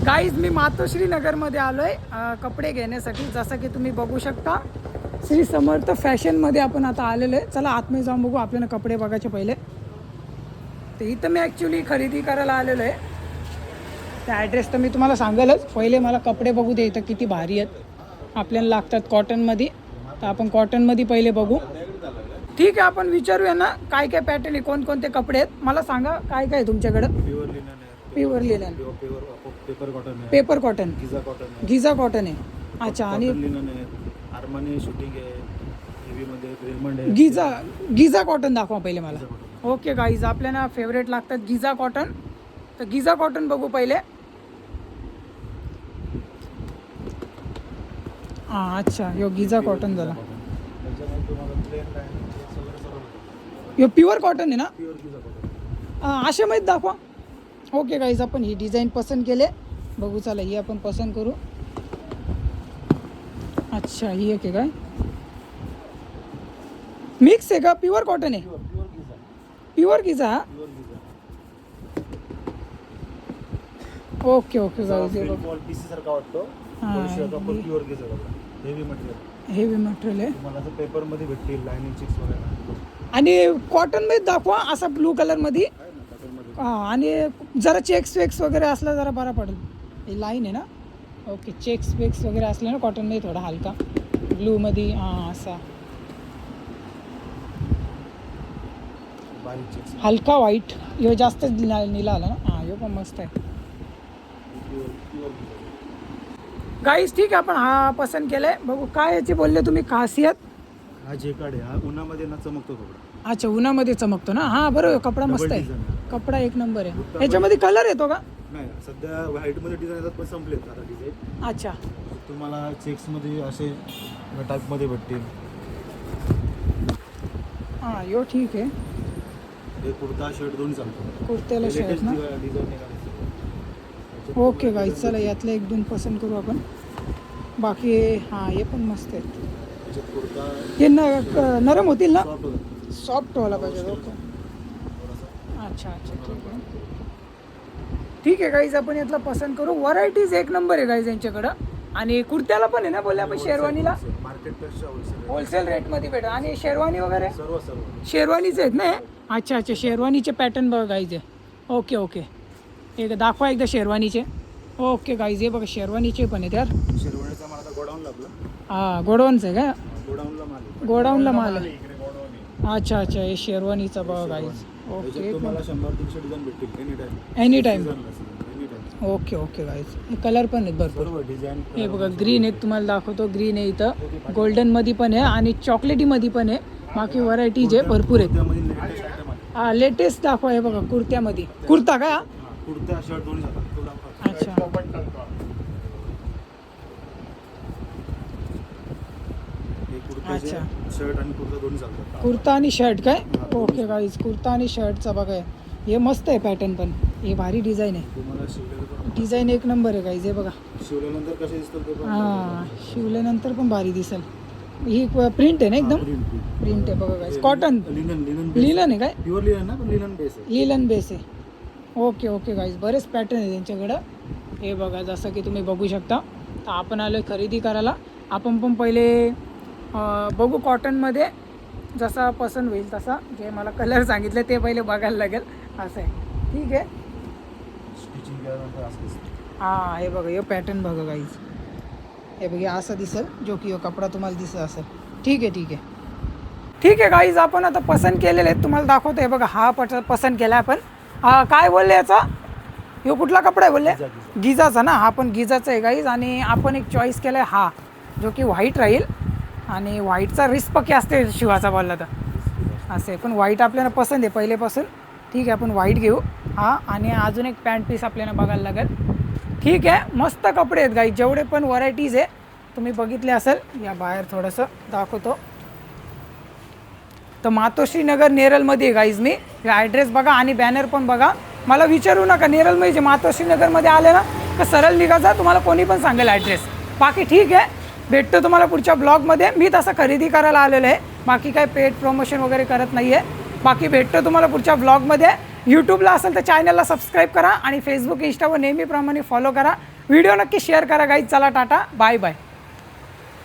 Guys मी मातोश्री नगरमध्ये आलो आहे कपडे घेण्यासाठी. जसं की तुम्ही बघू शकता श्री समर्थ फॅशनमध्ये आपण आता आलेलो आहे. चला आतमध्ये जाऊन बघू आपल्याला कपडे बघायचे पहिले. तर इथं मी ॲक्च्युली खरेदी करायला आलेलो आहे. त्या ॲड्रेस तर मी तुम्हाला सांगेलच. पहिले मला कपडे बघू दे इथं किती भारी आहेत आपल्याला लागतात कॉटनमध्ये. तर आपण कॉटनमध्ये पहिले बघू. ठीक आहे आपण विचारूया ना काय काय पॅटर्न आहे, कोणकोणते कपडे आहेत मला सांगा. काय काय आहे तुमच्याकडं? प्युअर लिनन, पेपर कॉटन आहे, पेपर कॉटन, गिझा कॉटन आहे, गिझा कॉटन आहे. अच्छा. आणि लिनन आहे, आर्मानी शूटिंग आहे, हेवीमध्ये रेमंड आहे. गिझा कॉटन दाखवा पहिले मला. ओके गाईज आपल्याला फेवरेट लागतात गिझा कॉटन. तर गिझा कॉटन बघू पहिले. हां अच्छा यो गिझा कॉटन झाला. त्याच्यामध्ये तुम्हाला प्लेन लाईन सगळं यो प्युअर कॉटन आहे ना? Pure Giza cotton. अशा माहीत दाखवा. ओके गाईज आपण ही डिझाईन पसंत केले. बघू चला ही आपण पसंत करू. अच्छा ही एक आहे काय? मिक्स आहे का? प्युअर कॉटन आहे? Pure Giza, pure Giza. Pure Giza. Okay okay guys हे बघ. बॉल पीसी सारखा वाटतो. हां, पण प्युअर गिझा कपडा, हेवी मटेरियल. हेवी मटेरियल आहे. तुम्हाला असं पेपरमध्ये भेटतील लाईनिंग चिक्स वगैरे. आणि कॉटनमध्ये दाखवा असा ब्लू कलरमध्ये. आहे ना कॉटनमध्ये. हां आणि जरा चेक्स वेक्स वगैरे असला जरा बरा पडेल. ही लाईन आहे ना? ओके चेक्स वेक्स वगैरे असलं ना कॉटनमध्ये थोडा हलका ब्लूमध्ये. हां असा बारीक चिक्स, हलका व्हाईट. ह्यो जास्त नीला आला ना. हां ह्यो पण मस्त आहे. Pure Giza. गाईस ठीक आहे आपण हा पसंत केलाय. बघू काय याची बोलले तुम्ही खासियत? हा जेकाड आहे, हा उन्हामध्ये ना चमकतो कपडा. अच्छा उन्हामध्ये चमकतो ना. हां बरोबर कपडा मस्त Double आहे. design आहे. कपडा एक नंबर आहे. याच्यामध्ये कलर येतो का? नाही सध्या व्हाईटमध्ये डिझाईन येतात पण संपलेत आता डिझाईन. अच्छा तुम्हाला चेक्समध्ये असे टाईपमध्ये भेटतील. हां यो ठीक आहे. हे कुर्ता शर्ट दोन्ही चालतो. कुर्त्याला शर्ट ना. डिझाईन निघाले. ओके गाईस चला यातले एक दोन पसंत करू आपण. बाकी हां हे पण मस्त आहेत. त्याच्यात कुर्ता हे नरम होतील ना? सॉफ्ट होतं सॉफ्ट व्हायला पाहिजे. ओके थोडासा. अच्छा अच्छा ठीक आहे. ठीक आहे गाईज आपण यातला पसंत करू. व्हरायटीज एक नंबर आहे गाईज यांच्याकडं. आणि कुर्त्याला पण आहे ना बोलले आपण शेरवानीला मार्केटपेक्षा होलसेल रेटमध्ये भेटेल. आणि शेरवानी वगैरे सर्व शेरवानीचे आहेत ना हे? अच्छा अच्छा शेरवानीचे पॅटर्न बघा गाईज आहे. ओके ओके एक दाखवा एकदा शेरवानीचे. ओके गाईज हे बघा शेरवानीचे पण आहेत यार. शेरवानीचा मला आता गोडाऊन लागला. हां गोडाऊनचं आहे का? गोडाऊनला माल आहे. गोडाऊनला माल आहे. इकडे गोडाऊन आहे. अच्छा अच्छा हे शेरवानीचा बघा गाईज. ओके त्याच्यात तुम्हाला 100-300 डिझाईन भेटतील any time. Any time. Any time. Okay okay guys हे कलर पण आहेत भरपूर. सर्व डिझाईन. हे बघा ग्रीन एक तुम्हाला दाखवतो. ग्रीन आहे इथं, गोल्डनमध्ये पण आहे आणि चॉकलेटीमध्ये पण आहे. बाकी व्हरायटीज आहे भरपूर आहेत. त्यामध्ये लेटेस्ट आयटम आहे. हां लेटेस्ट दाखवा. हे बघा कुर्त्यामध्ये. कुर्ता का? हां, कुर्ता शर्ट दोन्ही जातात. तो दाखवा. अच्छा हे कुर्त्याचे अच्छा. शर्ट आणि कुर्ता दोन्ही चालतात. कुर्ता आणि शर्ट काय? ओके गाईज कुर्ता आणि शर्टचा बघा हे मस्त आहे पॅटर्न पण. हे भारी डिझाईन आहे. तुम्हाला शिवलेलं पण डिझाईन एक नंबर आहे गाईज हे बघा. शिवल्यानंतर कसे दिसतात ते पण. हां शिवल्यानंतर पण भारी दिसेल. ही प्रिंट आहे ना एकदम? प्रिंट आहे बघा गाईज. कॉटन लिनन लिलन आहे काय? प्युअर लिनन ना पण लिनन बेस आहे. लिलन बेस आहे. ओके ओके गाईज बरेच पॅटर्न आहे त्यांच्याकडं. हे बघा जसं की तुम्ही बघू शकता. तर आपण आलो खरेदी करायला. आपण पण पहिले बघू कॉटनमध्ये जसा पसंत होईल तसा. जे मला कलर सांगितले ते पहिले बघायला लागेल असं आहे. ठीक आहे. स्टिचिंग केल्यानंतर असं दिसतं. हां हे बघा हे पॅटर्न बघा गाईज. हे बघा असं दिसेल जो की कपडा तुम्हाला दिसत असेल. ठीक आहे ठीक आहे ठीक आहे गाईज आपण आता पसंत केलेले आहेत तुम्हाला दाखवतो. हे बघा हा पसंत केला आपण. काय बोलले याचा? ह्यो कुठला कपडा आहे बोलले? गिझाचा ना. हा पण गिझाचा आहे गाईज. आणि आपण एक चॉईस केला आहे हा जो की व्हाईट राहील. आणि व्हाईटचा रिस्क पक्की असते शिवाचा बोलला तर असे. पण व्हाईट आपल्याला पसंत आहे पहिलेपासून. ठीक आहे आपण व्हाईट घेऊ. हां आणि अजून एक पॅन्ट पीस आपल्याला बघायला लागेल. ठीक आहे मस्त कपडे आहेत गाईज. जेवढे पण व्हरायटीज आहे तुम्ही बघितले असेल. या बाहेर थोडंसं दाखवतो. तर मातोश्री नगर नेरळमध्ये आहे गाईज. मी ॲड्रेस बघा आणि बॅनर पण बघा. मला विचारू नका नेरळमध्ये जे मातोश्री नगरमध्ये आले ना तर सरळ निघायचा. तुम्हाला कोणी पण सांगेल ॲड्रेस. बाकी ठीक आहे भेटतो तुम्हाला पुढच्या ब्लॉगमध्ये. मी तसं खरेदी करायला आलेलो आहे. बाकी काय पेड प्रमोशन वगैरे करत नाही आहे. बाकी भेटतो तुम्हाला पुढच्या ब्लॉगमध्ये. यूट्यूबला असेल तर चॅनलला सबस्क्राईब करा आणि फेसबुक इंस्टावर नेहमीप्रमाणे फॉलो करा. व्हिडिओ नक्की शेअर करा गाईज. चला टाटा बाय बाय.